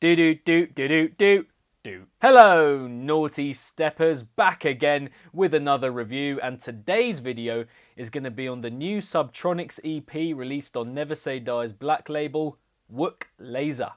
Do do do do do do do. Hello, naughty steppers, back again with another review, and today's video is going to be on the new Subtronics EP released on Never Say Die's black label, Wook Laser.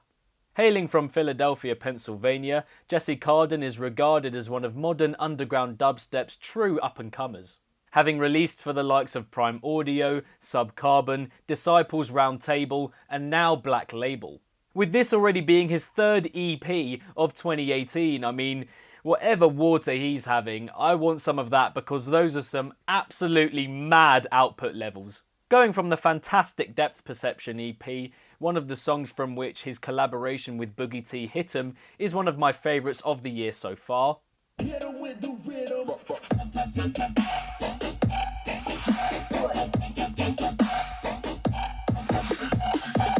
Hailing from Philadelphia, Pennsylvania, Jesse Kardon is regarded as one of modern underground dubstep's true up-and-comers. Having released for the likes of Prime Audio, Subcarbon, Disciples Roundtable, and now Black Label. With this already being his third EP of 2018, I mean, whatever water he's having, I want some of that because those are some absolutely mad output levels. Going from the fantastic Depth Perception EP, one of the songs from which his collaboration with Boogie T RIDDIM is one of my favourites of the year so far.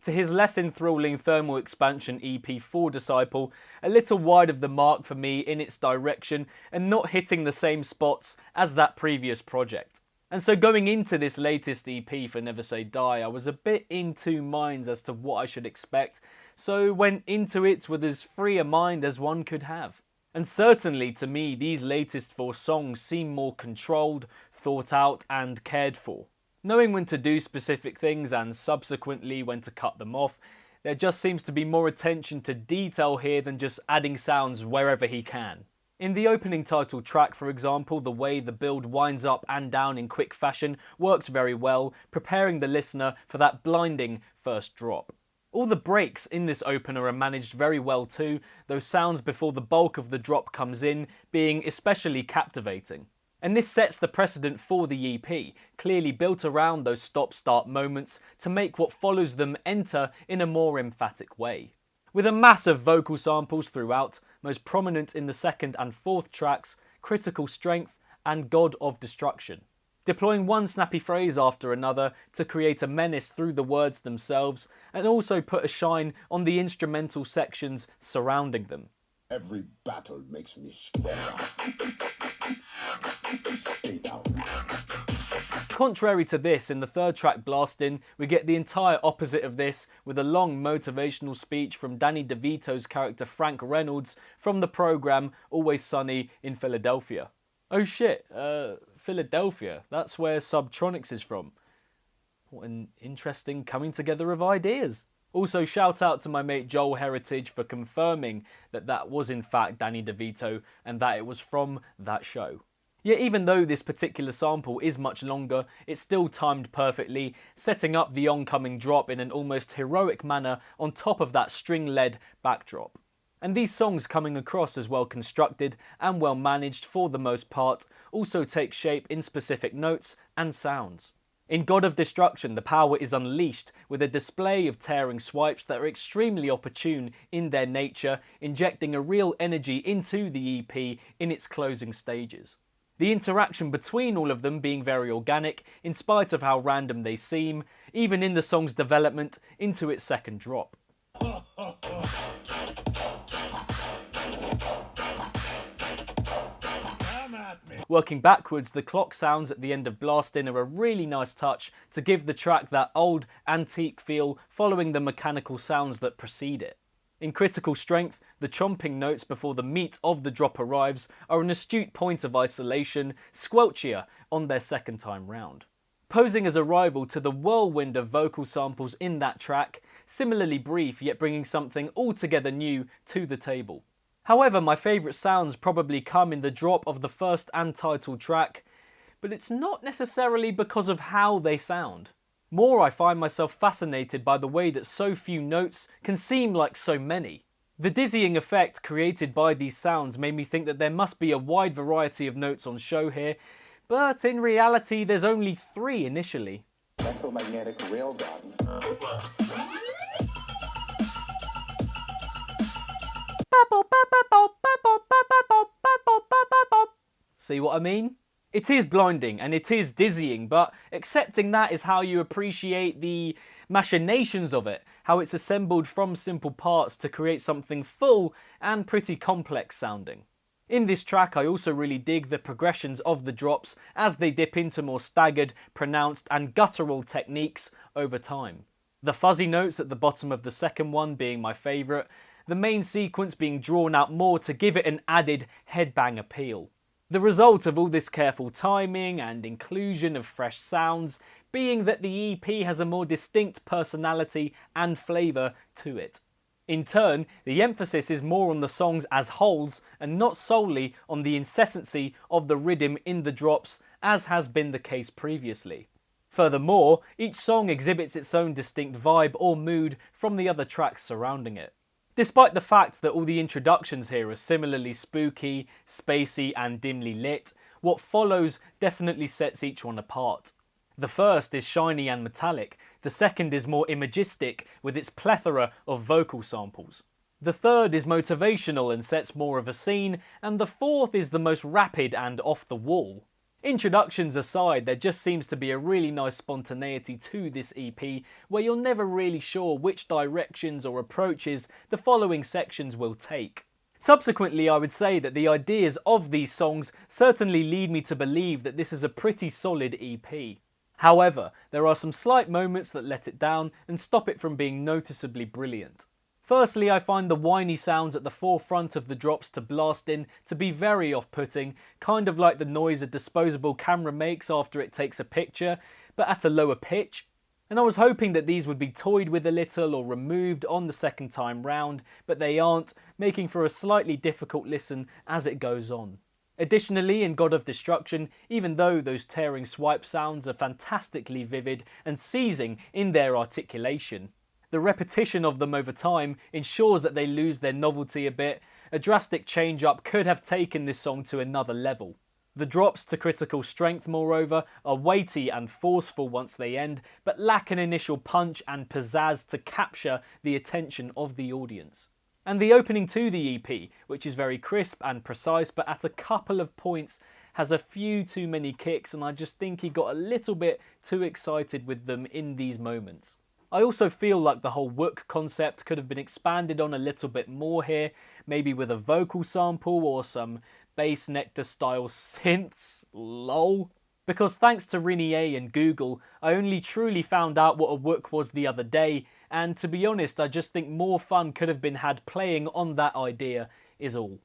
To his less enthralling Thermal Expansion EP for Disciple, a little wide of the mark for me in its direction and not hitting the same spots as that previous project. And so going into this latest EP for Never Say Die, I was a bit in two minds as to what I should expect, so went into it with as free a mind as one could have. And certainly to me, these latest 4 songs seem more controlled, thought out and cared for. Knowing when to do specific things and subsequently when to cut them off, there just seems to be more attention to detail here than just adding sounds wherever he can. In the opening title track, for example, the way the build winds up and down in quick fashion works very well, preparing the listener for that blinding first drop. All the breaks in this opener are managed very well too, those sounds before the bulk of the drop comes in being especially captivating. And this sets the precedent for the EP, clearly built around those stop-start moments to make what follows them enter in a more emphatic way. With a mass of vocal samples throughout, most prominent in the second and fourth tracks, Critical Strength and God of Destruction. Deploying one snappy phrase after another to create a menace through the words themselves and also put a shine on the instrumental sections surrounding them. Every battle makes me stronger. Contrary to this, in the third track Blastin', we get the entire opposite of this with a long motivational speech from Danny DeVito's character Frank Reynolds from the programme Always Sunny in Philadelphia. Oh shit, Philadelphia, that's where Subtronics is from. What an interesting coming together of ideas. Also, shout out to my mate Joel Heritage for confirming that that was in fact Danny DeVito and that it was from that show. Yet even though this particular sample is much longer, it's still timed perfectly, setting up the oncoming drop in an almost heroic manner on top of that string-led backdrop. And these songs coming across as well constructed and well managed for the most part also take shape in specific notes and sounds. In God of Destruction, the power is unleashed with a display of tearing swipes that are extremely opportune in their nature, injecting a real energy into the EP in its closing stages. The interaction between all of them being very organic, in spite of how random they seem, even in the song's development into its second drop. Working backwards, the clock sounds at the end of Blastin' are a really nice touch to give the track that old, antique feel following the mechanical sounds that precede it. In Critical Strength, the chomping notes before the meat of the drop arrives are an astute point of isolation, squelchier on their second time round. Posing as a rival to the whirlwind of vocal samples in that track, similarly brief yet bringing something altogether new to the table. However, my favourite sounds probably come in the drop of the first and title track, but it's not necessarily because of how they sound. More, I find myself fascinated by the way that so few notes can seem like so many. The dizzying effect created by these sounds made me think that there must be a wide variety of notes on show here, but in reality there's only 3 initially. Electromagnetic railgun. See what I mean? It is blinding and it is dizzying, but accepting that is how you appreciate the machinations of it, how it's assembled from simple parts to create something full and pretty complex sounding. In this track, I also really dig the progressions of the drops as they dip into more staggered, pronounced and guttural techniques over time. The fuzzy notes at the bottom of the second one being my favourite, the main sequence being drawn out more to give it an added headbang appeal. The result of all this careful timing and inclusion of fresh sounds being that the EP has a more distinct personality and flavour to it. In turn, the emphasis is more on the songs as wholes and not solely on the incessancy of the RIDDIM in the drops, as has been the case previously. Furthermore, each song exhibits its own distinct vibe or mood from the other tracks surrounding it. Despite the fact that all the introductions here are similarly spooky, spacey and dimly lit, what follows definitely sets each one apart. The first is shiny and metallic, the second is more imagistic with its plethora of vocal samples. The third is motivational and sets more of a scene, and the fourth is the most rapid and off the wall. Introductions aside, there just seems to be a really nice spontaneity to this EP where you're never really sure which directions or approaches the following sections will take. Subsequently, I would say that the ideas of these songs certainly lead me to believe that this is a pretty solid EP. However, there are some slight moments that let it down and stop it from being noticeably brilliant. Firstly, I find the whiny sounds at the forefront of the drops to blast in to be very off-putting, kind of like the noise a disposable camera makes after it takes a picture, but at a lower pitch. And I was hoping that these would be toyed with a little or removed on the second time round, but they aren't, making for a slightly difficult listen as it goes on. Additionally, in God of Destruction, even though those tearing swipe sounds are fantastically vivid and seizing in their articulation, the repetition of them over time ensures that they lose their novelty a bit. A drastic change-up could have taken this song to another level. The drops to Critical Strength, moreover, are weighty and forceful once they end, but lack an initial punch and pizzazz to capture the attention of the audience. And the opening to the EP, which is very crisp and precise, but at a couple of points has a few too many kicks, and I just think he got a little bit too excited with them in these moments. I also feel like the whole Wook concept could have been expanded on a little bit more here, maybe with a vocal sample or some bass nectar style synths, lol. Because thanks to Rinnie and Google, I only truly found out what a Wook was the other day, and to be honest, I just think more fun could have been had playing on that idea is all.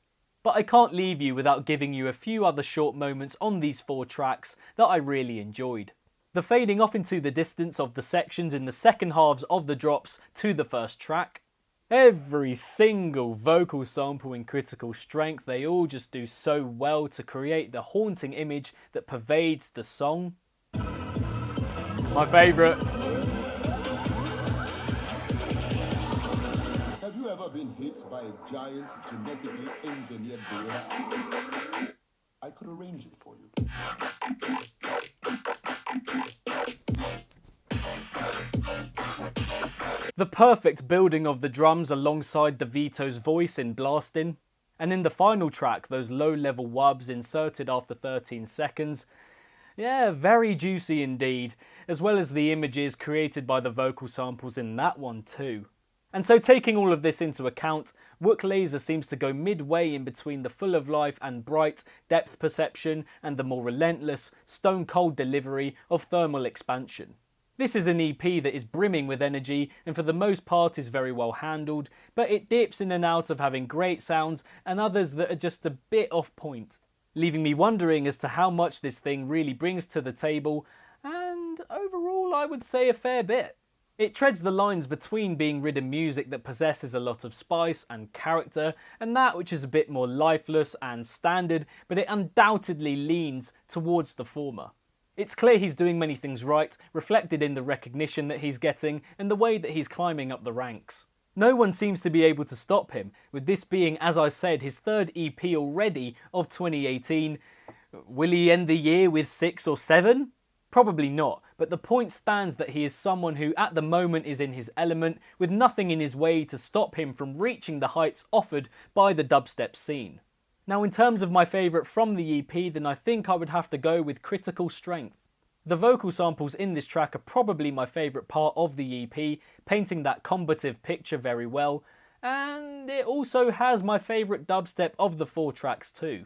But I can't leave you without giving you a few other short moments on these 4 tracks that I really enjoyed. The fading off into the distance of the sections in the second halves of the drops to the first track. Every single vocal sample in Critical Strength, they all just do so well to create the haunting image that pervades the song. My favourite. Have you ever been hit by a giant genetically engineered gorilla? I could arrange it for you. The perfect building of the drums alongside DeVito's voice in Blastin', and in the final track, those low-level wubs inserted after 13 seconds. Yeah, very juicy indeed, as well as the images created by the vocal samples in that one too. And so taking all of this into account, Wook Laser seems to go midway in between the full of life and bright depth perception and the more relentless, stone-cold delivery of thermal expansion. This is an EP that is brimming with energy and for the most part is very well handled, but it dips in and out of having great sounds and others that are just a bit off point, leaving me wondering as to how much this thing really brings to the table, and overall I would say a fair bit. It treads the lines between being RIDDIM music that possesses a lot of spice and character, and that which is a bit more lifeless and standard, but it undoubtedly leans towards the former. It's clear he's doing many things right, reflected in the recognition that he's getting and the way that he's climbing up the ranks. No one seems to be able to stop him, with this being, as I said, his 3rd EP already of 2018. Will he end the year with 6 or 7? Probably not, but the point stands that he is someone who at the moment is in his element, with nothing in his way to stop him from reaching the heights offered by the dubstep scene. Now in terms of my favourite from the EP, then I think I would have to go with Critical Strength. The vocal samples in this track are probably my favourite part of the EP, painting that combative picture very well, and it also has my favourite dubstep of the 4 tracks too.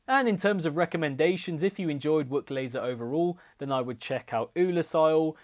And in terms of recommendations, if you enjoyed Wook Laser overall, then I would check out Ulasile,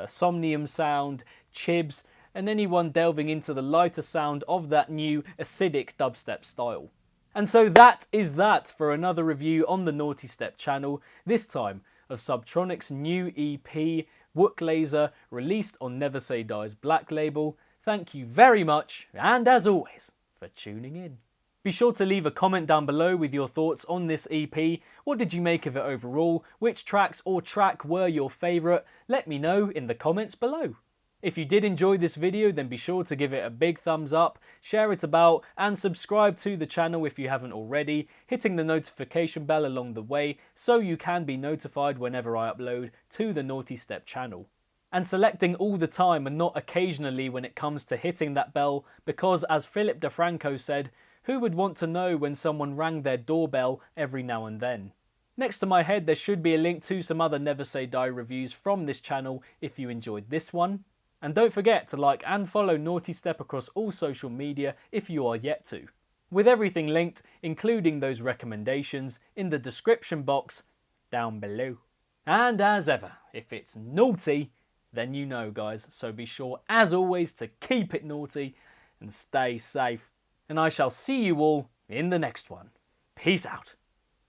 Somnium Sound, Chibs, and anyone delving into the lighter sound of that new acidic dubstep style. And so that is that for another review on the Nawtystep channel, this time of Subtronics' new EP, Wook Laser, released on Never Say Die's Black label. Thank you very much, and as always, for tuning in. Be sure to leave a comment down below with your thoughts on this EP. What did you make of it overall? Which tracks or track were your favourite? Let me know in the comments below. If you did enjoy this video, then be sure to give it a big thumbs up, share it about, and subscribe to the channel if you haven't already, hitting the notification bell along the way so you can be notified whenever I upload to the Nawtystep channel. And selecting all the time and not occasionally when it comes to hitting that bell, because as Philip DeFranco said, who would want to know when someone rang their doorbell every now and then? Next to my head there should be a link to some other Never Say Die reviews from this channel if you enjoyed this one. And don't forget to like and follow Nawtystep across all social media if you are yet to. With everything linked, including those recommendations, in the description box down below. And as ever, if it's naughty, then you know guys, so be sure as always to keep it naughty and stay safe. And I shall see you all in the next one. Peace out.